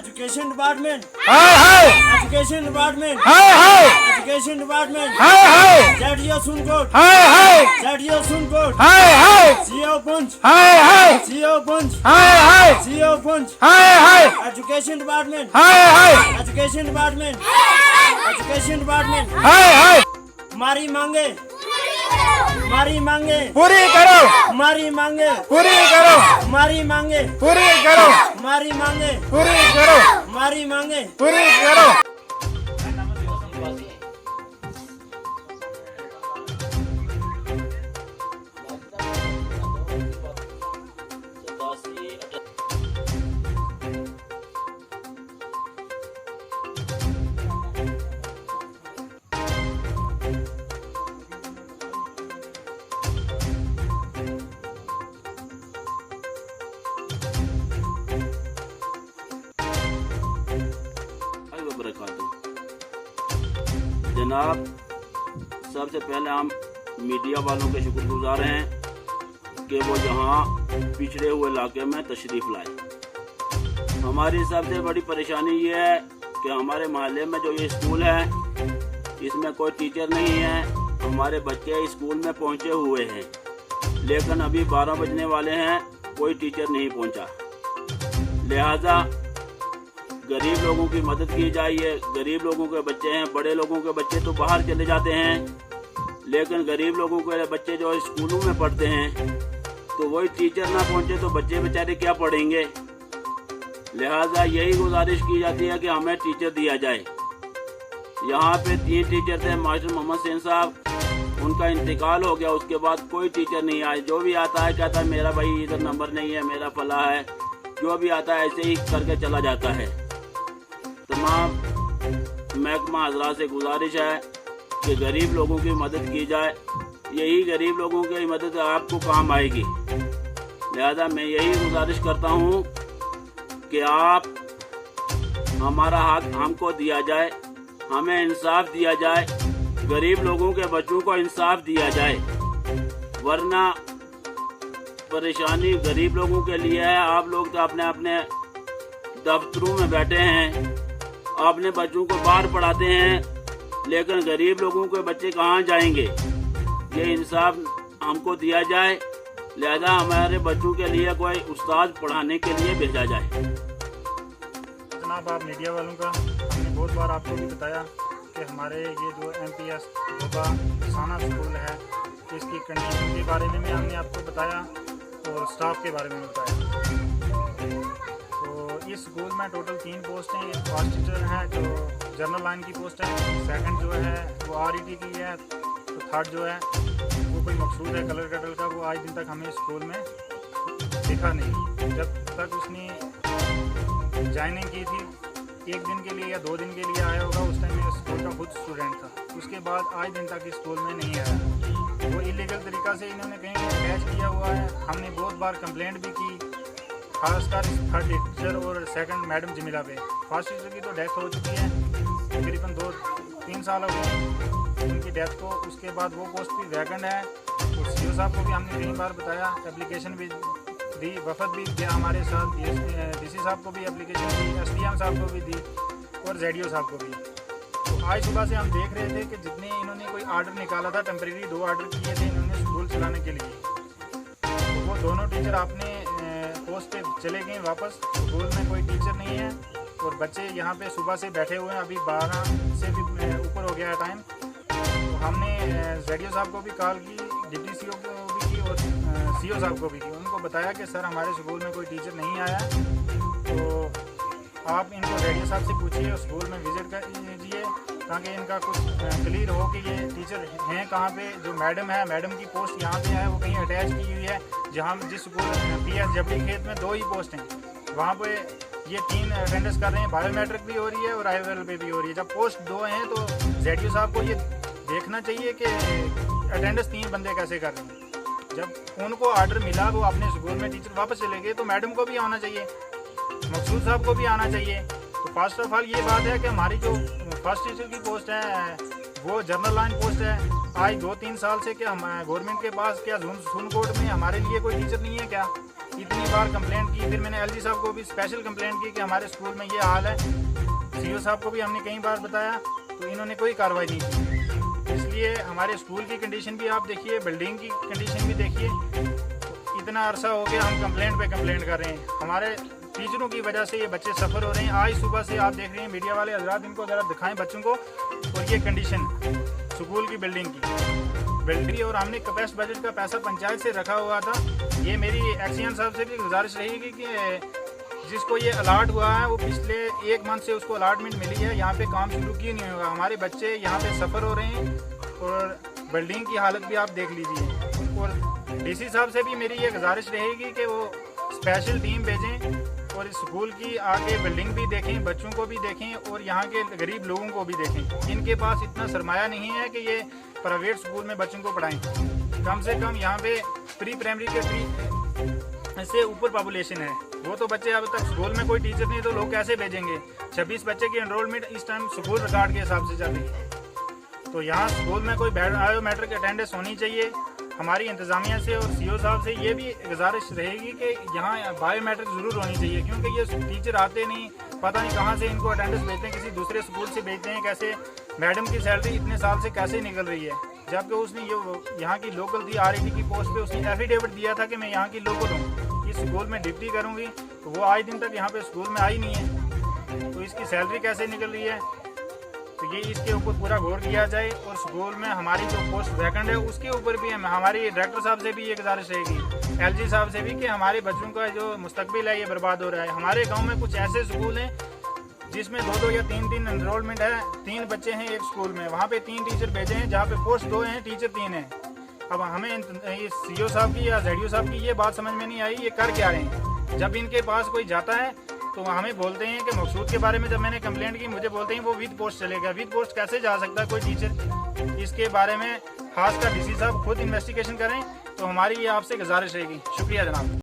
Education department, हाय हाय education department, हाय हाय education department, हाय हाय JDO Sunkot, हाय हाय JDO Sunkot, हाय हाय CO Poonch, हाय हाय CO Poonch, हाय हाय CO Poonch, हाय हाय education department, हाय हाय education department, education department, हाय हाय हमारी मांगे, हमारी मांगे, पूरी करो, हमारी मांगे, पूरी करो, हमारी मांगे, पूरी करो, हमारी मांगे, पूरी करो, हमारी मांगे। पूरी करो। जनाब, सबसे पहले हम मीडिया वालों के शुक्रगुजार हैं कि वो यहाँ पिछड़े हुए इलाके में तशरीफ़ लाए। हमारी सबसे बड़ी परेशानी ये है कि हमारे मोहल्ले में जो ये स्कूल है इसमें कोई टीचर नहीं है। हमारे बच्चे स्कूल में पहुँचे हुए हैं लेकिन अभी 12 बजने वाले हैं, कोई टीचर नहीं पहुँचा। लिहाजा गरीब लोगों की मदद की जाए। गरीब लोगों के बच्चे हैं, बड़े लोगों के बच्चे तो बाहर चले जाते हैं लेकिन गरीब लोगों के बच्चे जो स्कूलों में पढ़ते हैं तो वही टीचर ना पहुंचे तो बच्चे बेचारे क्या पढ़ेंगे। लिहाजा यही गुजारिश की जाती है कि हमें टीचर दिया जाए। यहाँ पे 3 टीचर थे, मास्टर मोहम्मद सेन साहब, उनका इंतकाल हो गया। उसके बाद कोई टीचर नहीं आए। जो भी आता है कहता है मेरा भाई इधर नंबर नहीं है, मेरा फला है, जो भी आता है ऐसे ही करके चला जाता है। तमाम महकमा हजरात से गुजारिश है कि गरीब लोगों की मदद की जाए। यही गरीब लोगों की मदद आपको काम आएगी। लिहाजा मैं यही गुजारिश करता हूँ कि आप हमारा हक हमको दिया जाए, हमें इंसाफ दिया जाए, गरीब लोगों के बच्चों को इंसाफ दिया जाए। वरना परेशानी गरीब लोगों के लिए है। आप लोग तो अपने अपने दफ्तरों में बैठे हैं, अपने बच्चों को बाहर पढ़ाते हैं लेकिन गरीब लोगों के बच्चे कहाँ जाएंगे। ये इंसाफ हमको दिया जाए। लिहाजा हमारे बच्चों के लिए कोई उस्ताद पढ़ाने के लिए भेजा जाए। जनाब, आप मीडिया वालों का हमने बहुत बार आपको भी बताया कि हमारे ये जो MPS गोबा साना स्कूल है इसकी कंडीशन के बारे में हमने आपको बताया और स्टाफ के बारे में बताया। तो इस स्कूल में टोटल 3 पोस्ट हैं। एक फर्स्ट टीचर है जो जनरल लाइन की पोस्ट है, सेकंड जो है वो RET की है, तो थर्ड जो है वो कोई मकसूद है कलर कटल का, वो आज दिन तक हमें स्कूल में दिखा नहीं। जब तक उसने ज्वाइनिंग की थी 1 दिन के लिए या 2 दिन के लिए आया होगा, उस टाइम मैं स्कूल का खुद स्टूडेंट था। उसके बाद आज दिन तक स्कूल में नहीं आया। वो इलीगल तरीक़ा से इन्होंने कहीं अटैच किया हुआ है। हमने बहुत बार कंप्लेंट भी की, खासकर थर्ड टीचर और सेकंड मैडम जमीला पे। फर्स्ट टीचर की तो डेथ हो चुकी है, तकरीबन 2-3 साल हो गए उनकी डेथ को। उसके बाद वो पोस्ट भी वैकेंट है और CO साहब को भी हमने कई बार बताया, एप्लीकेशन भी दी, वफद भी किया हमारे साथ, DC साहब को भी एप्लीकेशन दी, SDM साहब को भी दी और ZDO साहब को भी। तो आज सुबह से हम देख रहे थे कि जितने इन्होंने कोई आर्डर निकाला था, टेम्परेरी 2 आर्डर किए थे इन्होंने स्कूल चलाने के लिए, तो वो दोनों टीचर अपने पोस्ट पे चले गए वापस। स्कूल में कोई टीचर नहीं है और बच्चे यहाँ पे सुबह से बैठे हुए हैं। अभी 12 से भी ऊपर हो गया है टाइम। तो हमने ZDO साहब को भी कॉल की, डिप्टी CO को भी की और CO साहब को भी की। उनको बताया कि सर हमारे स्कूल में कोई टीचर नहीं आया, तो आप इनको ZDO साहब से पूछिए, स्कूल में विज़िट कर लीजिए ताकि इनका कुछ क्लियर हो कि ये टीचर हैं कहाँ पे। जो मैडम है, मैडम की पोस्ट यहाँ पे है, वो कहीं अटैच की हुई है। जहाँ जिस स्कूल PS जबड़ी खेत में 2 ही पोस्ट हैं, वहाँ पे ये 3 अटेंडेंस कर रहे हैं। बायोमेट्रिक भी हो रही है और IOL पे भी हो रही है। जब पोस्ट 2 हैं तो ZDO साहब को ये देखना चाहिए कि अटेंडेंस 3 बंदे कैसे कर रहे हैं। जब उनको ऑर्डर मिला वो अपने स्कूल में टीचर वापस चले गए, तो मैडम को भी आना चाहिए, मकसूद साहब को भी आना चाहिए। तो फर्स्ट ऑफ ऑल ये बात है कि हमारी जो फर्स्ट टीचर की पोस्ट है वो जनरल लाइन पोस्ट है। आज 2-3 साल से क्या हम गवर्नमेंट के पास क्या सुनकोट में हमारे लिए कोई टीचर नहीं है क्या? इतनी बार कंप्लेंट की, फिर मैंने एलजी साहब को भी स्पेशल कंप्लेंट की कि हमारे स्कूल में ये हाल है। सीईओ साहब को भी हमने कई बार बताया तो इन्होंने कोई कार्रवाई नहीं की। इसलिए हमारे स्कूल की कंडीशन भी आप देखिए, बिल्डिंग की कंडीशन भी देखिए। तो इतना अरसा हो गया हम कंप्लेंट पे कंप्लेंट कर रहे हैं, हमारे टीचरों की वजह से ये बच्चे सफ़र हो रहे हैं। आज सुबह से आप देख रहे हैं मीडिया वाले हजरात, इनको ज़रा दिखाएं बच्चों को। और ये कंडीशन स्कूल की बिल्डिंग की, और हमने कैपेसिटी बजट का पैसा पंचायत से रखा हुआ था। ये मेरी एक्सीएन साहब से भी गुजारिश रहेगी कि जिसको ये अलाट हुआ है वो पिछले 1 मंथ से उसको अलाटमेंट मिली है, यहाँ पे काम शुरू क्यों नहीं होगा। हमारे बच्चे यहाँ पे सफ़र हो रहे हैं और बिल्डिंग की हालत भी आप देख लीजिए। और डीसी साहब से भी मेरी ये गुजारिश रहेगी कि वो स्पेशल टीम भेजें और इस स्कूल की आगे बिल्डिंग भी देखें, बच्चों को भी देखें और यहाँ के गरीब लोगों को भी देखें। इनके पास इतना सरमाया नहीं है कि ये प्राइवेट स्कूल में बच्चों को पढ़ाएं। कम से कम यहाँ पे प्री प्राइमरी के से ऊपर पॉपुलेशन है। वो तो बच्चे अब तक स्कूल में कोई टीचर नहीं तो लोग कैसे भेजेंगे। 26 बच्चे की एनरोलमेंट इस टाइम स्कूल रिकॉर्ड के हिसाब से चल रही है। तो यहाँ स्कूल में कोई बायोमेट्रिक अटेंडेंस होनी चाहिए। हमारी इंतज़ामिया से और सीईओ साहब से ये भी गुजारिश रहेगी कि यहाँ बायोमेट्रिक ज़रूर होनी चाहिए, क्योंकि ये टीचर आते नहीं, पता नहीं कहाँ से इनको अटेंडेंस भेजते हैं, किसी दूसरे स्कूल से भेजते हैं। कैसे मैडम की सैलरी इतने साल से कैसे निकल रही है, जबकि उसने ये यहाँ की लोकल थी, आरईटी की पोस्ट पे उसने एफिडेविट दिया था कि मैं यहाँ की लोकल हूँ, इस स्कूल में ड्यूटी करूँगी। तो वो आज दिन तक यहाँ पे स्कूल में आई नहीं है, तो इसकी सैलरी कैसे निकल रही है। तो ये इसके ऊपर पूरा गौर किया जाए और स्कूल में हमारी जो पोस्ट वैकेंट है उसके ऊपर भी हमारी डायरेक्टर साहब से भी ये गुजारिश रहेगी, एलजी साहब से भी, कि हमारे बच्चों का जो मुस्तकबिल है ये बर्बाद हो रहा है। हमारे गांव में कुछ ऐसे स्कूल हैं जिसमें 2-2 या 3-3 एनरोलमेंट है, 3 बच्चे हैं एक स्कूल में, वहाँ पे 3 टीचर भेजे हैं, जहाँ पे पोस्ट 2 हैं, टीचर 3 हैं। अब हमें सीईओ साहब की या जेडीओ साहब की ये बात समझ में नहीं आई, ये कर क्या रहे हैं। जब इनके पास कोई जाता है तो हमें बोलते हैं कि मकसूद के बारे में जब मैंने कंप्लेंट की, मुझे बोलते हैं वो विद पोस्ट चलेगा। विद पोस्ट कैसे जा सकता है कोई टीचर, इसके बारे में खासकर डीसी साहब खुद इन्वेस्टिगेशन करें। तो हमारी ये आपसे गुजारिश रहेगी। शुक्रिया जनाब।